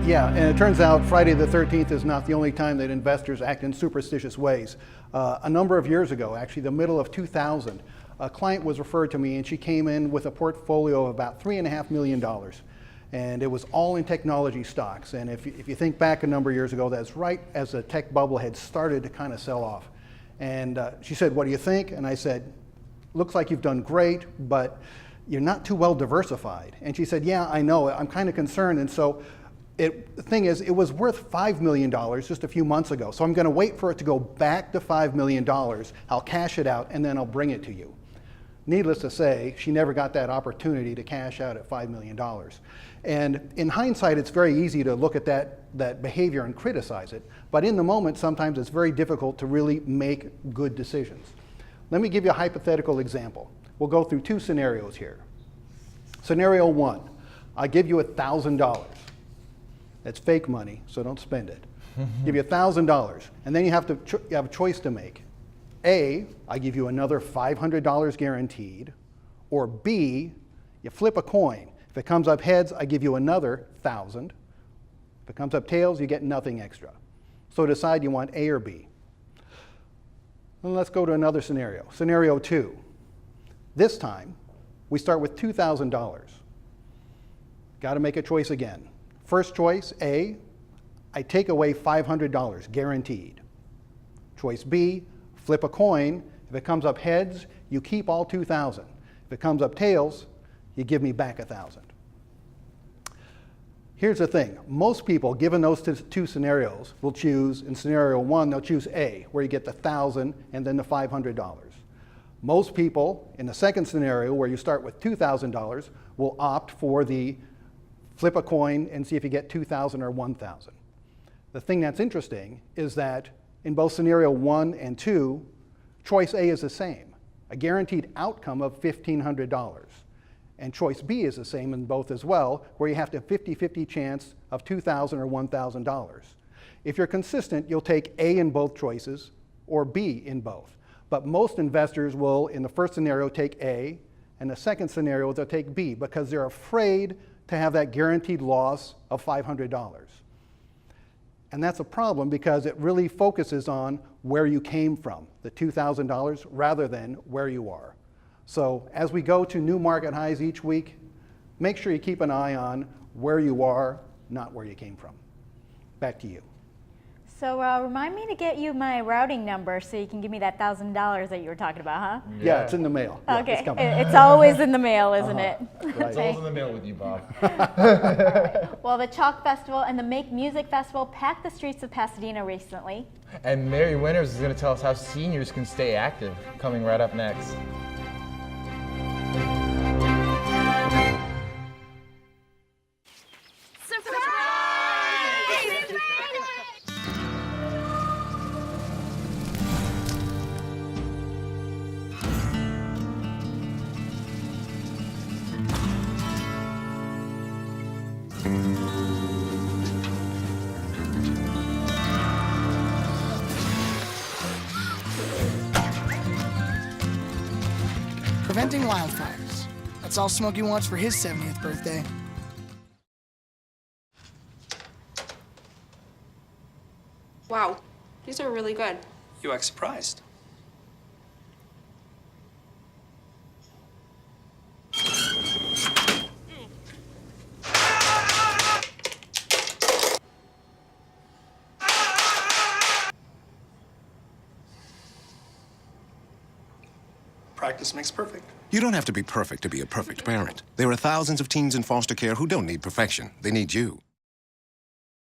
Yeah, and it turns out Friday the 13th is not the only time that investors act in superstitious ways. A number of years ago, actually the middle of 2000, a client was referred to me and she came in with a portfolio of about $3.5 million. And it was all in technology stocks. And if you think back a number of years ago, that's right as the tech bubble had started to kind of sell off. And she said, "What do you think?" And I said, "Looks like you've done great, but you're not too well diversified." And she said, "Yeah, I know, I'm kind of concerned." And so the thing is, it was worth $5 million just a few months ago. So I'm going to wait for it to go back to $5 million. I'll cash it out and then I'll bring it to you. Needless to say, she never got that opportunity to cash out at $5 million. And in hindsight, it's very easy to look at that behavior and criticize it. But in the moment, sometimes it's very difficult to really make good decisions. Let me give you a hypothetical example. We'll go through two scenarios here. Scenario one, I give you $1,000. That's fake money, so don't spend it. Give you $1,000, and then you have a choice to make. A, I give you another $500 guaranteed, or B, you flip a coin. If it comes up heads, I give you another $1,000. If it comes up tails, you get nothing extra. So decide you want A or B. And let's go to another scenario. Scenario two. This time, we start with $2,000. Got to make a choice again. First choice, A, I take away $500, guaranteed. Choice B, flip a coin. If it comes up heads, you keep all $2,000. If it comes up tails, you give me back $1,000. Here's the thing. Most people, given those two scenarios, will choose, in scenario one, they'll choose A, where you get the $1,000 and then the $500. Most people, in the second scenario, where you start with $2,000, will opt for the flip a coin and see if you get $2,000 or $1,000. The thing that's interesting is that in both scenario 1 and 2, choice A is the same, a guaranteed outcome of $1,500. And choice B is the same in both as well, where you have to 50-50 chance of $2,000 or $1,000. If you're consistent, you'll take A in both choices or B in both. But most investors will, in the first scenario, take A, and the second scenario, they'll take B because they're afraid to have that guaranteed loss of $500. And that's a problem because it really focuses on where you came from, the $2,000, rather than where you are. So as we go to new market highs each week, make sure you keep an eye on where you are, not where you came from. Back to you. So remind me to get you my routing number so you can give me that $1,000 that you were talking about, huh? Yeah, it's in the mail. Yeah, okay, it's coming. It's always in the mail, isn't it? Right. It's always in the mail with you, Bob. Well, the Chalk Festival and the Make Music Festival packed the streets of Pasadena recently. And Mary Winters is going to tell us how seniors can stay active, coming right up next. Preventing wildfires. That's all Smokey wants for his 70th birthday. Wow, These are really good. You act surprised. Practice makes perfect. You don't have to be perfect to be a perfect parent. There are thousands of teens in foster care who don't need perfection. They need you.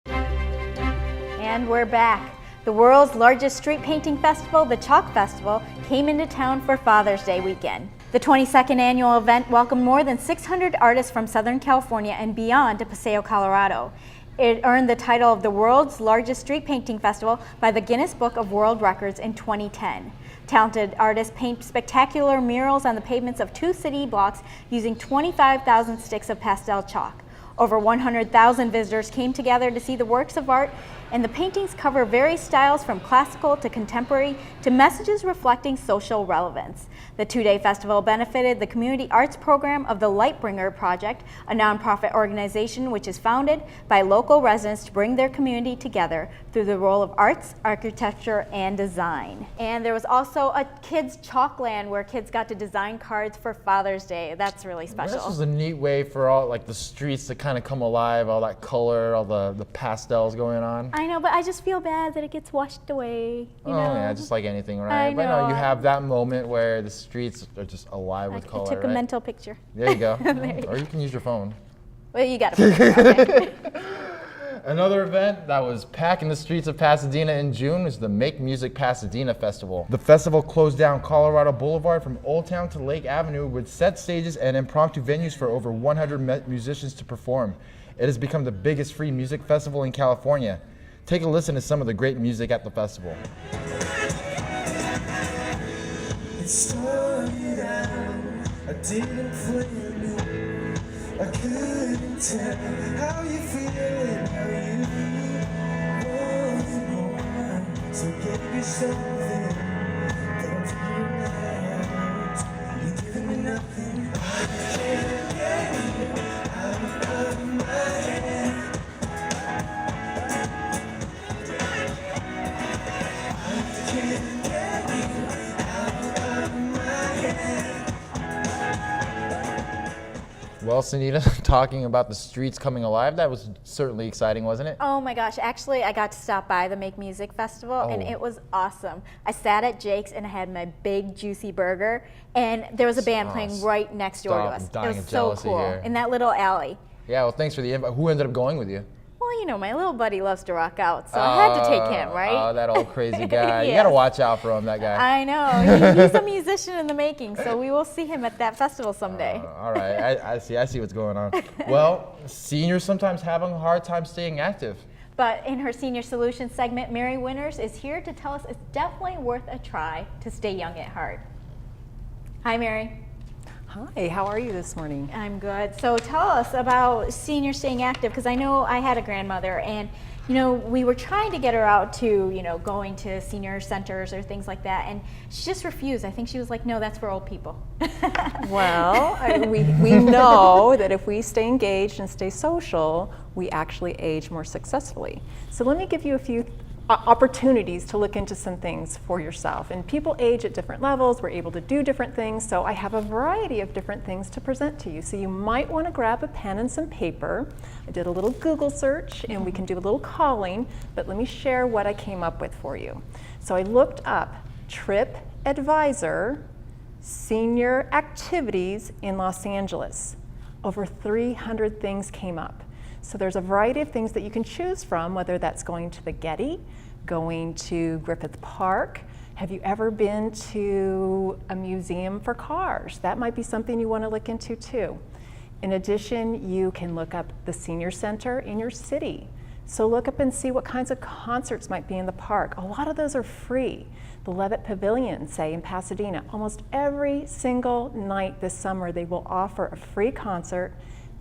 And we're back. The world's largest street painting festival, the Chalk Festival, came into town for Father's Day weekend. The 22nd annual event welcomed more than 600 artists from Southern California and beyond to Paseo, Colorado. It earned the title of the world's largest street painting festival by the Guinness Book of World Records in 2010. Talented artists paint spectacular murals on the pavements of 2 city blocks using 25,000 sticks of pastel chalk. Over 100,000 visitors came together to see the works of art, and the paintings cover various styles from classical to contemporary to messages reflecting social relevance. The 2-day festival benefited the community arts program of the Lightbringer Project, a nonprofit organization which is founded by local residents to bring their community together through the role of arts, architecture, and design. And there was also a kids' chalkland where kids got to design cards for Father's Day. That's really special. This was a neat way for all like the streets to kind of come alive, all that color, all the pastels going on. I know, but I just feel bad that it gets washed away. You know? Yeah, just like anything, right? I But no, know. you have that moment where the streets are just alive with color, I took a right? mental picture. There you go. There you Or you can use your phone. Well, you got it. Okay. Another event that was packing the streets of Pasadena in June is the Make Music Pasadena Festival. The festival closed down Colorado Boulevard from Old Town to Lake Avenue with set stages and impromptu venues for over 100 musicians to perform. It has become the biggest free music festival in California. Take a listen to some of the great music at the festival. It started out, I didn't plan it. I couldn't tell how you feel, how you want more. So give me something, don't feel out. You're giving me nothing. I can't get you out of my head. I can't get you out of my head. Well, Sehnita, talking about the streets coming alive, that was certainly exciting, wasn't it? Oh my gosh, actually I got to stop by the Make Music Festival and it was awesome. I sat at Jake's and I had my big juicy burger and there was a band playing right next door to us. It Dying was of so jealousy cool here. in that little alley. Yeah, well, thanks for the invite. Who ended up going with you? Well, you know, my little buddy loves to rock out, so I had to take him, right? Oh, that old crazy guy. You Yes. gotta watch out for him, that guy. I know, he's a musician in the making, so we will see him at that festival someday. All right, I see what's going on. Well, seniors sometimes having a hard time staying active. But in her Senior Solutions segment, Mary Winters is here to tell us it's definitely worth a try to stay young at heart. Hi, Mary. Hi, how are you this morning? I'm good. So tell us about seniors staying active, because I know I had a grandmother and you know, we were trying to get her out to, you know, going to senior centers or things like that, and she just refused. I think she was like, no, that's for old people. Well, we know that if we stay engaged and stay social, we actually age more successfully. So let me give you a few opportunities to look into some things for yourself. And people age at different levels, we're able to do different things, so I have a variety of different things to present to you. So you might want to grab a pen and some paper. I did a little Google search and we can do a little calling, but let me share what I came up with for you. So I looked up TripAdvisor senior activities in Los Angeles. Over 300 things came up. So there's a variety of things that you can choose from, whether that's going to the Getty, going to Griffith Park. Have you ever been to a museum for cars? That might be something you want to look into too. In addition, you can look up the senior center in your city. So look up and see what kinds of concerts might be in the park. A lot of those are free. The Levitt Pavilion, say in Pasadena, almost every single night this summer they will offer a free concert.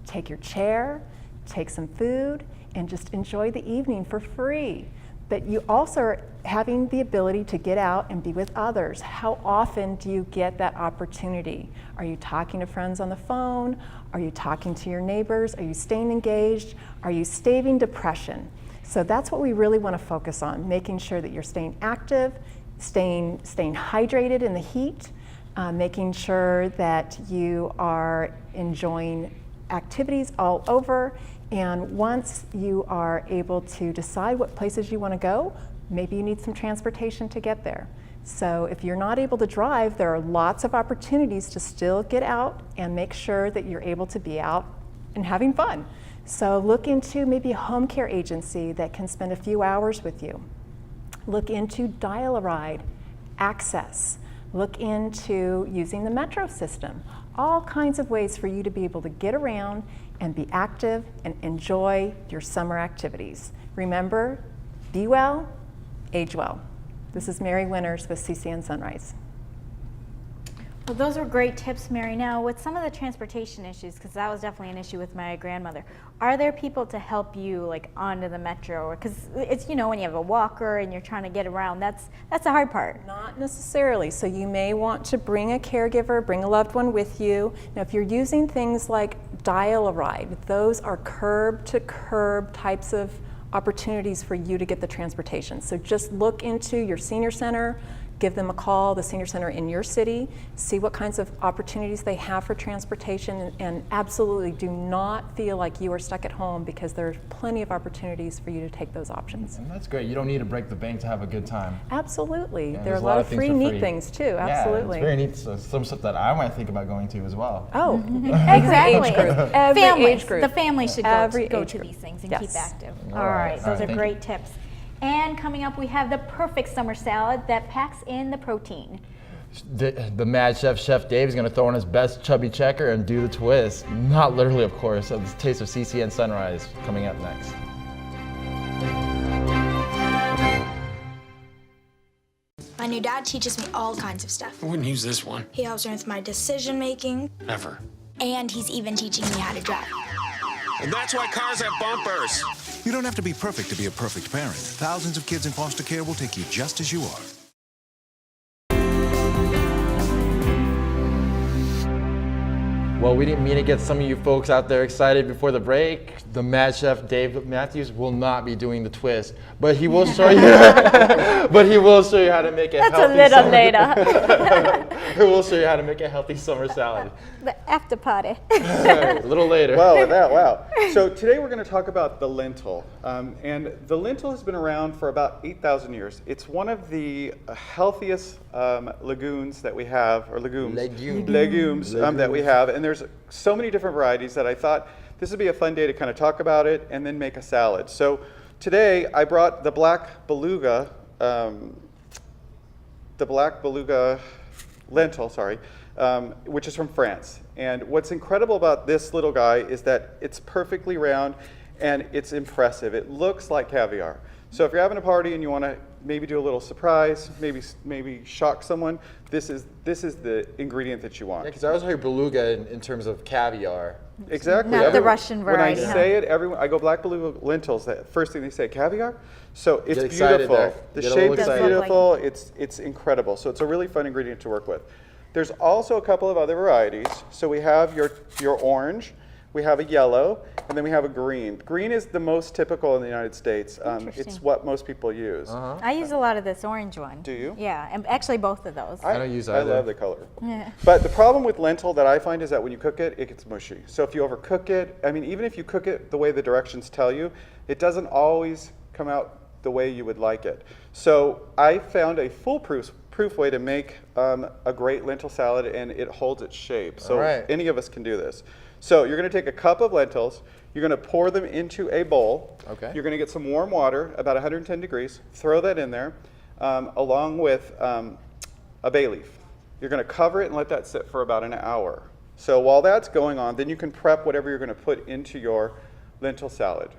Take your chair, take some food, and just enjoy the evening for free. But you also are having the ability to get out and be with others. How often do you get that opportunity? Are you talking to friends on the phone? Are you talking to your neighbors? Are you staying engaged? Are you staving depression? So that's what we really want to focus on, making sure that you're staying active, staying hydrated in the heat, making sure that you are enjoying activities all over. And once you are able to decide what places you want to go, maybe you need some transportation to get there. So if you're not able to drive, there are lots of opportunities to still get out and make sure that you're able to be out and having fun. So look into maybe a home care agency that can spend a few hours with you. Look into Dial-A-Ride, Access. Look into using the metro system. All kinds of ways for you to be able to get around and be active and enjoy your summer activities. Remember, be well, age well. This is Mary Winters with CCN Sunrise. Well, those were great tips, Mary. Now, with some of the transportation issues, because that was definitely an issue with my grandmother, are there people to help you, like, onto the metro? Because it's, you know, when you have a walker and you're trying to get around, that's the hard part. Not necessarily. So you may want to bring a caregiver, bring a loved one with you. Now, if you're using things like Dial-A-Ride, those are curb-to-curb types of opportunities for you to get the transportation. So just look into your senior center, give them a call, the senior center in your city, see what kinds of opportunities they have for transportation, and absolutely do not feel like you are stuck at home, because there's plenty of opportunities for you to take those options. And that's great. You don't need to break the bank to have a good time. Absolutely. Yeah, there are a lot of free, neat things too. Absolutely. Yeah, it's very neat. So some stuff that I might think about going to as well. Oh, exactly. Age group. Every Families, age group. the family should go to group. these things and Yes. keep active. All All right, right, those are thank great you. tips. And coming up, we have the perfect summer salad that packs in the protein. The Mad Chef Dave is going to throw in his best chubby checker and do the twist. Not literally, of course. So this taste of CCN Sunrise coming up next. My new dad teaches me all kinds of stuff. I wouldn't use this one. He helps me with my decision making, Ever. and he's even teaching me how to drive. And that's why cars have bumpers. You don't have to be perfect to be a perfect parent. Thousands of kids in foster care will take you just as you are. Well, we didn't mean to get some of you folks out there excited before the break. The Mad Chef Dave Matthews will not be doing the twist, but he will show you. But he will show you how to make a That's healthy. That's a little later. He will show you how to make a healthy summer salad. The after party. A little later. Wow, with that, wow. So today we're going to talk about the lentil. And the lentil has been around for about 8,000 years. It's one of the healthiest legumes that we have, or legumes that we have. And there's so many different varieties that I thought this would be a fun day to kind of talk about it and then make a salad. So today I brought the black beluga, lentil, which is from France. And what's incredible about this little guy is that it's perfectly round and it's impressive. It looks like caviar. So if you're having a party and you want to maybe do a little surprise, maybe shock someone, this is the ingredient that you want. Yeah, because I always heard beluga in terms of caviar. Exactly. Not the Russian variety. When I say it, I go black beluga lentils. The first thing they say, caviar. So it's Get excited beautiful. there. The Get a shape little is excited. beautiful. It's incredible. So it's a really fun ingredient to work with. There's also a couple of other varieties. So we have your orange, we have a yellow, and then we have a green. Green is the most typical in the United States. It's what most people use. I use a lot of this orange one. Do you? Yeah, and actually both of those. I don't use either. I love the color. Yeah. But the problem with lentil that I find is that when you cook it, it gets mushy. So if you overcook it, I mean, even if you cook it the way the directions tell you, it doesn't always come out the way you would like it. So I found a foolproof way to make a great lentil salad, and it holds its shape. So any of us can do this. So you're going to take a cup of lentils, you're going to pour them into a bowl. Okay. You're going to get some warm water, about 110 degrees, throw that in there, along with a bay leaf. You're going to cover it and let that sit for about an hour. So while that's going on, then you can prep whatever you're going to put into your lentil salad.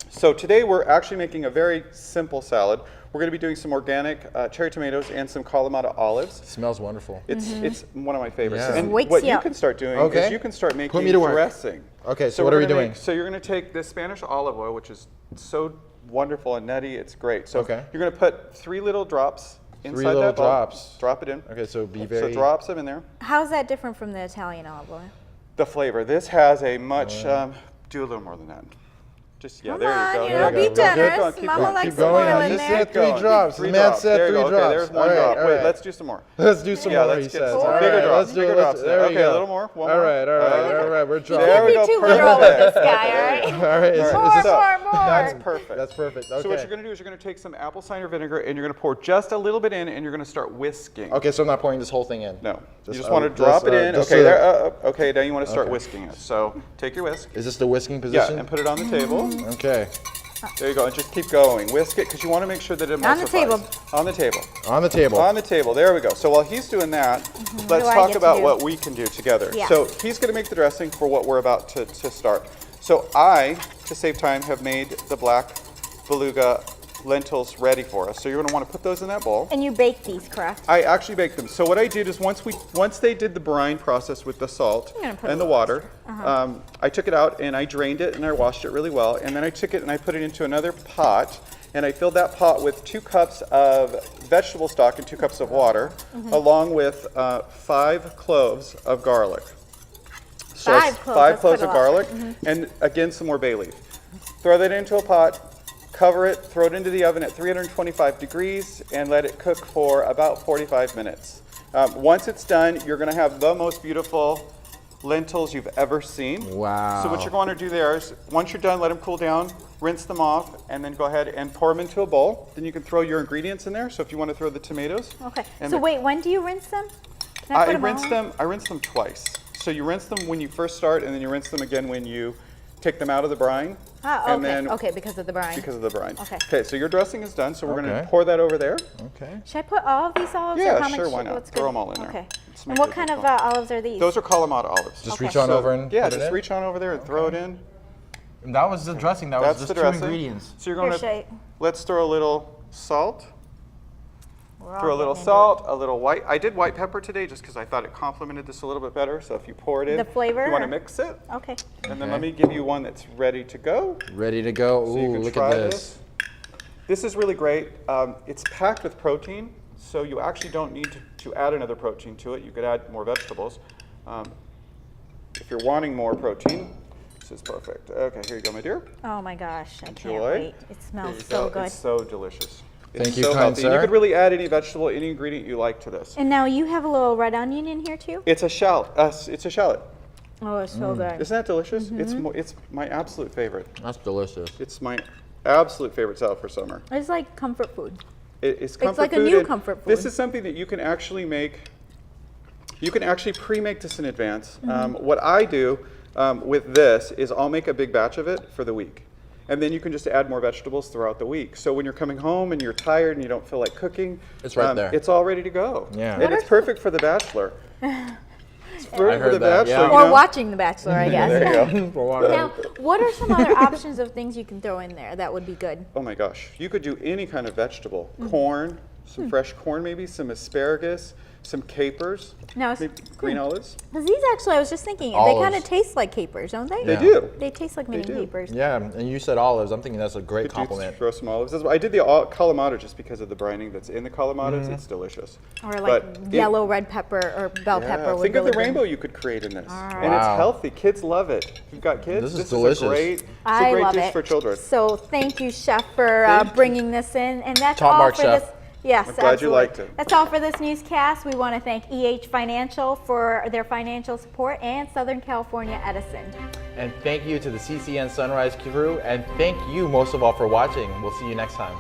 So today we're actually making a very simple salad. We're going to be doing some organic cherry tomatoes and some Kalamata olives. It smells wonderful. It's one of my favorites. Yeah. And what you can start doing is you can start making dressing. Okay, so what are we doing? So you're going to take this Spanish olive oil, which is so wonderful and nutty. It's great. So you're going to put 3 little drops inside that bowl. drops. Drop it in. Okay, so be very. So drops them in there. How's that different from the Italian olive oil? The flavor. This has a much. Do a little more than that. Just, yeah, Come there on, you go. you know, be generous. Mama likes Keep some going. oil I in just there. said 3 drops. Three The man drops. said There you 3 go. drops. Okay, there's 1 All right, drop. all Wait, right. let's do some more. Let's do some Yeah, more, let's he get says. some All right, bigger drops. let's do Bigger it. drops. There we Okay, go. a little more. One All more. right, all right, all right. We're You dropping. can't be too literal with this guy, all right? All right. More. That's perfect. That's perfect. Okay. So what you're going to do is you're going to take some apple cider vinegar and you're going to pour just a little bit in and you're going to start whisking. Okay, so I'm not pouring this whole thing in. No. You just Just, want to just, drop it in. just Okay, so there. Okay, now you want to start Okay. whisking it. So take your whisk. Is this the whisking Yeah, position? and put it on the table. Okay. There you go. And just keep going. Whisk it because you want to make sure that it emulsifies. On the table. On the table. On the table. On the table. There we go. So while he's doing that, let's do I talk get to about do? what we can do together. Yeah. So he's going to make the dressing for what we're about to start. So I, to save time, have made the black beluga lentils ready for us. So you're going to want to put those in that bowl. And you bake these, correct? I actually baked them. So what I did is once they did the brine process with the salt I'm gonna put and a the little water, I took it out and I drained it and I washed it really well. And then I took it and I put it into another pot and I filled that pot with 2 cups of vegetable stock and 2 cups of water, along with 5 cloves of garlic. So 5 cloves, 5 that's cloves quite of a lot. garlic, and again some more bay leaf. Throw that into a pot. Cover it, throw it into the oven at 325 degrees, and let it cook for about 45 minutes. Once it's done, you're going to have the most beautiful lentils you've ever seen. Wow. So what you're going to do there is, once you're done, let them cool down, rinse them off, and then go ahead and pour them into a bowl. Then you can throw your ingredients in there. So if you want to throw the tomatoes. Okay. and So the- wait, when do you rinse them? Can I put them all? I rinse them twice. So you rinse them when you first start, and then you rinse them again when you take them out of the brine. Ah, and okay. then Okay, because of the brine. because of the brine. Okay. Okay, so your dressing is done, so we're going Okay. to pour that over there. Okay. Should I put all of these olives? Yeah, or how sure, much, why not? what's Throw good? them all in there. Okay. Let's And make what it kind of beautiful. olives are these? Those are Kalamata olives. Just Okay. reach on over and Yeah, put it just in? reach on over there and throw it in. And that was the dressing. That That's was the just 2 dressing. ingredients. So you're going Here, to, Shay. let's throw a little salt. We're all Throw a little getting into salt, a little white. I did white pepper today just because I thought it complemented this a little bit better. So if you pour it in, The flavor, you want to or- mix it. it. Okay. And then Okay. let me give you one that's ready to go. Ready to go. So you Ooh, can look try at this. This is really great. It's packed with protein, so you actually don't need to add another protein to it. You could add more vegetables. If you're wanting more protein, this is perfect. Okay, here you go, my dear. Oh my gosh, I can't Enjoy. wait. It There smells you so go. good. It's so delicious. Thank It's you, so kind healthy. And you sir. could really add any vegetable, any ingredient you like to this. And now you have a little red onion in here too? It's a shallot. It's a shallot. Oh, it's so good. Isn't that delicious? It's my absolute favorite. That's delicious. It's my absolute favorite salad for summer. It's like comfort food. It's comfort like a food, new and comfort food. This is something that you can actually make. You can actually pre-make this in advance. What I do with this is I'll make a big batch of it for the week. And then you can just add more vegetables throughout the week. So when you're coming home and you're tired and you don't feel like cooking, It's right there. It's all ready to go. Yeah. And it's perfect for The Bachelor. It's perfect for heard The that, Bachelor. yeah. you Or know? watching The Bachelor, I guess. There you go. Now, what are some other options of things you can throw in there that would be good? Oh my gosh, you could do any kind of vegetable. Corn, some fresh corn maybe, some asparagus, some capers, Now, it's- maybe green olives. Because these actually, I was just thinking, they Olives. kind of taste like capers, don't they? They do. They taste like mini do. capers. Yeah, and you said olives. I'm thinking that's a great Could you compliment. throw some olives. I did the Kalamata just because of the brining that's in the Kalamatas. It's delicious. Or like But yellow red pepper or bell pepper. would think of really the bring- rainbow you could create in this. All And it's Wow. healthy. Kids love it. If you've got kids, This is a delicious. great, I great love dish it. for children. So thank you, Chef, for Thank you. bringing this in. And that's Top all mark, for Chef. this. Yes, I'm glad you absolutely. liked it. That's all for this newscast. We want to thank EH Financial for their financial support and Southern California Edison. And thank you to the CCN Sunrise crew. And thank you most of all for watching. We'll see you next time.